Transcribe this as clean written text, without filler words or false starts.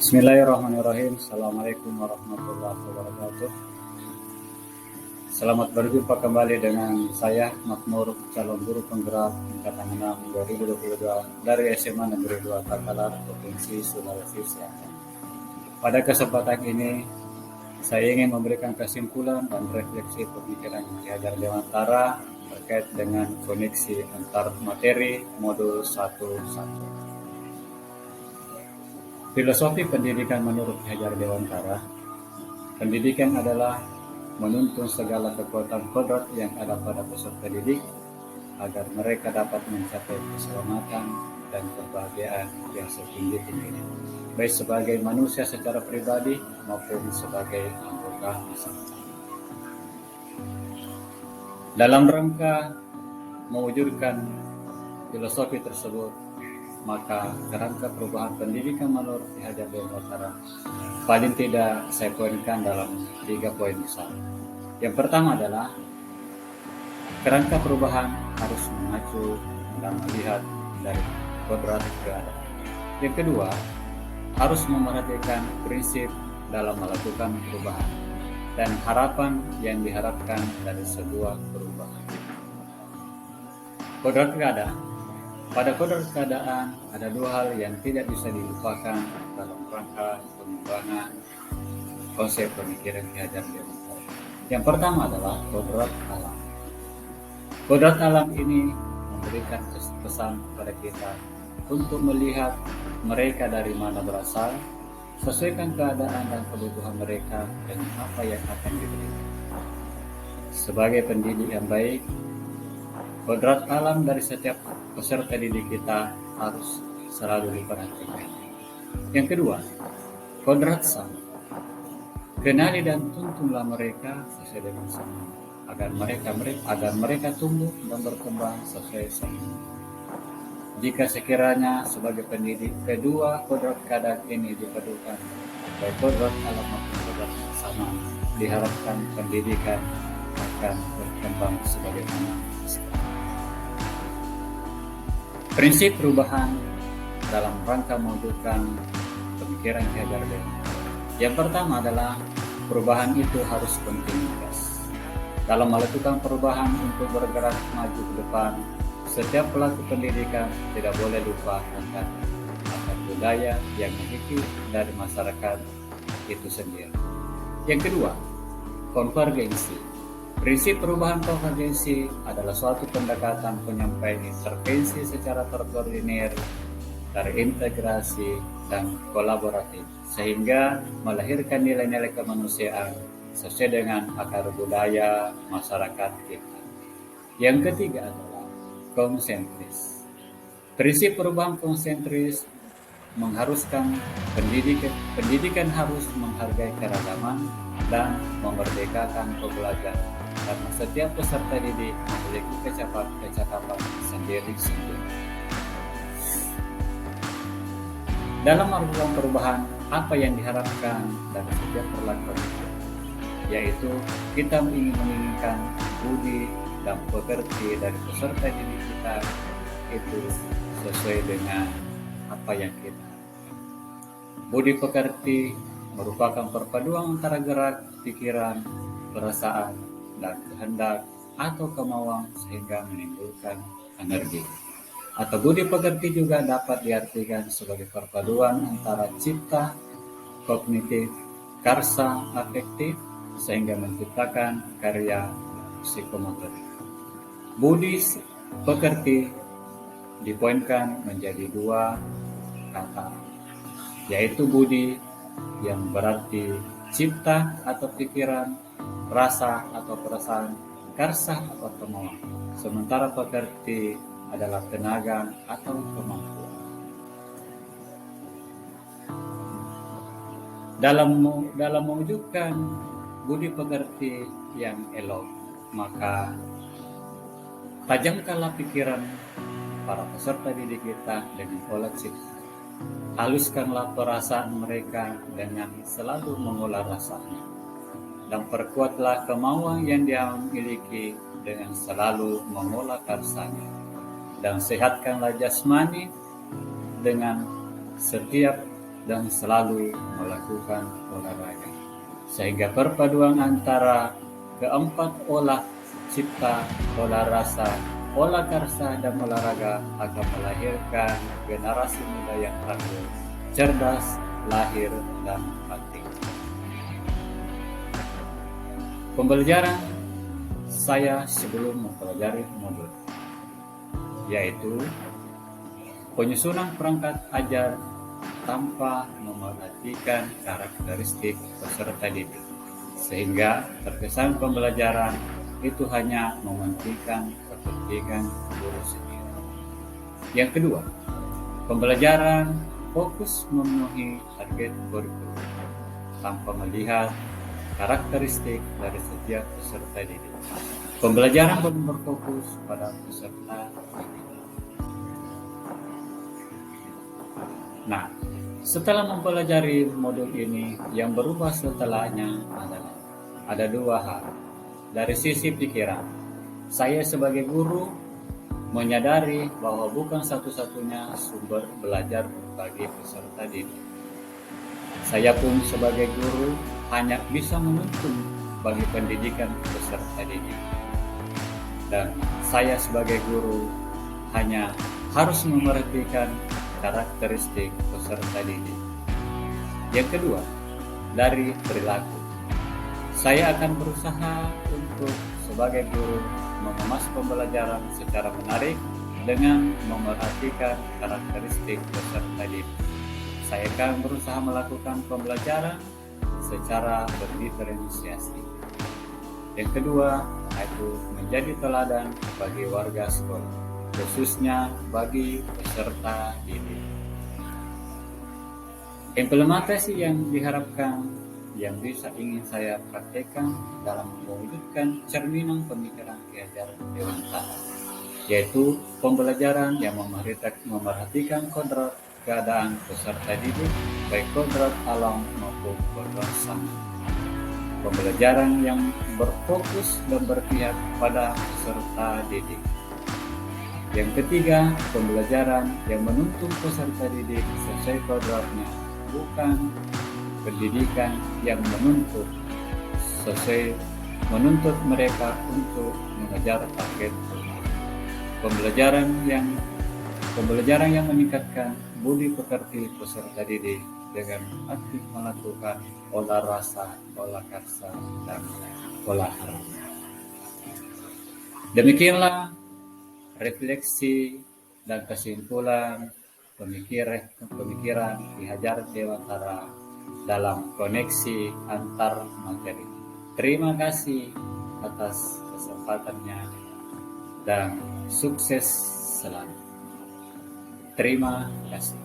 Bismillahirrahmanirrahim. Assalamualaikum warahmatullahi wabarakatuh. Selamat berjumpa kembali dengan saya Makmur, calon guru penggerak angkatan 6 2022 dari SMA Negeri 2 Takalar, Provinsi Sulawesi Selatan. Pada kesempatan ini, saya ingin memberikan kesimpulan dan refleksi pemikiran Ki Hajar Dewantara terkait dengan koneksi antar materi modul 1.1. Filosofi pendidikan menurut Ki Hajar Dewantara, pendidikan adalah menuntun segala kekuatan kodrat yang ada pada peserta didik agar mereka dapat mencapai keselamatan dan kebahagiaan yang setinggi-tingginya, baik sebagai manusia secara pribadi maupun sebagai anggota masyarakat. Dalam rangka mewujudkan filosofi tersebut, maka kerangka perubahan pendidikan menurut Ki Hajar Dewantara paling tidak saya poinkan dalam 3 poin besar. Yang pertama adalah kerangka perubahan harus mengacu dan melihat dari kodrat keadaan. Yang kedua, harus memerhatikan prinsip dalam melakukan perubahan dan harapan yang diharapkan dari sebuah perubahan. Kodrat keadaan. Pada kodrat keadaan ada 2 hal yang tidak bisa dilupakan dalam rangka pengembangan konsep pemikiran Ki Hajar Dewantara. Yang pertama adalah kodrat alam. Kodrat alam ini memberikan pesan kepada kita untuk melihat mereka dari mana berasal, sesuaikan keadaan dan kebutuhan mereka dengan apa yang akan diberikan. Sebagai pendidik yang baik, kodrat alam dari setiap peserta didik kita harus selalu diperhatikan. Yang kedua, kodrat sama. Kenali dan tuntunlah mereka sesuai dengan sama, agar mereka tumbuh dan berkembang sesuai sama. Jika sekiranya sebagai pendidik kedua kodrat keadaan ini dipadukan, baik kodrat alam maupun kodrat sama, diharapkan pendidikan akan berkembang sebagaimana sekarang. Prinsip perubahan dalam rangka mewujudkan pemikiran Ki Hajar Dewantara. Yang pertama adalah perubahan itu harus kontinuitas. Dalam melakukan perubahan untuk bergerak maju ke depan, setiap pelaku pendidikan tidak boleh lupa akan budaya yang memiliki dari masyarakat itu sendiri. Yang kedua, konvergensi. Prinsip perubahan konvergensi adalah suatu pendekatan penyampaian intervensi secara terkoordinir, terintegrasi, dan kolaboratif, sehingga melahirkan nilai-nilai kemanusiaan sesuai dengan akar budaya masyarakat kita. Yang ketiga adalah konsentris. Prinsip perubahan konsentris mengharuskan pendidikan harus menghargai keragaman dan memerdekakan pembelajaran, karena setiap peserta didik memiliki kecakapan sendiri-sendiri. Dalam melakukan perubahan, apa yang diharapkan dari setiap perlakuan itu, yaitu kita menginginkan budi dan pekerti dari peserta didik kita itu sesuai dengan apa yang kita harapkan. Budi pekerti merupakan perpaduan antara gerak, pikiran, perasaan, dan kehendak atau kemauan sehingga menimbulkan energi. Atau budi pekerti juga dapat diartikan sebagai perpaduan antara cipta, kognitif, karsa, afektif, sehingga menciptakan karya psikomotorik. Budi pekerti dipoinkan menjadi 2 kata, yaitu budi yang berarti cipta atau pikiran, rasa atau perasaan, karsa atau kemauan. Sementara pekerti adalah tenaga atau kemampuan. Dalam mewujudkan budi pekerti yang elok, maka tajamkanlah pikiran para peserta didik kita dengan olah cipta. Haluskanlah perasaan mereka dengan selalu mengolah rasanya, dan perkuatlah kemauan yang dia miliki dengan selalu mengolah karsanya, dan sehatkanlah jasmani dengan setiap dan selalu melakukan olahraga. Sehingga perpaduan antara keempat olah cipta, olah rasa, olah karsa, dan olahraga akan melahirkan generasi muda yang tangguh, cerdas, lahir, dan batin. Pembelajaran saya sebelum mempelajari modul, yaitu penyusunan perangkat ajar tanpa memerhatikan karakteristik peserta didik, sehingga terkesan pembelajaran itu hanya mementingkan kepentingan guru sendiri. Yang kedua, pembelajaran fokus memenuhi target kurikulum tanpa melihat karakteristik dari setiap peserta didik. Pembelajaran berfokus pada peserta didik. Nah, setelah mempelajari modul ini, yang berubah setelahnya adalah ada dua hal. Dari sisi pikiran, saya sebagai guru menyadari bahwa bukan satu-satunya sumber belajar bagi peserta didik. Saya pun sebagai guru hanya bisa menuntun bagi pendidikan peserta didik. Dan saya sebagai guru hanya harus memerhatikan karakteristik peserta didik. Yang kedua, dari perilaku. Saya akan berusaha untuk sebagai guru mengemas pembelajaran secara menarik dengan memerhatikan karakteristik peserta didik. Saya akan berusaha melakukan pembelajaran secara berdiferensiasi. Yang kedua, yaitu menjadi teladan bagi warga sekolah, khususnya bagi peserta didik. Implementasi yang diharapkan yang bisa ingin saya praktekkan dalam mewujudkan cerminan pemikiran Ki Hajar Dewantara, yaitu pembelajaran yang memerhatikan kodrat keadaan peserta didik, baik kodrat alam maupun kodrat sama. Pembelajaran yang berfokus dan berpihak pada peserta didik. Yang ketiga, pembelajaran yang menuntun peserta didik sesuai kodratnya, bukan pendidikan yang menuntut mereka untuk mengejar target. Pembelajaran yang meningkatkan budi pekerti peserta didik dengan aktif melakukan olah rasa, olah karsa, dan olah harga. Demikianlah refleksi dan kesimpulan pemikiran Ki Hajar Dewantara dalam koneksi antar materi. Terima kasih atas kesempatannya dan sukses selalu. Terima kasih.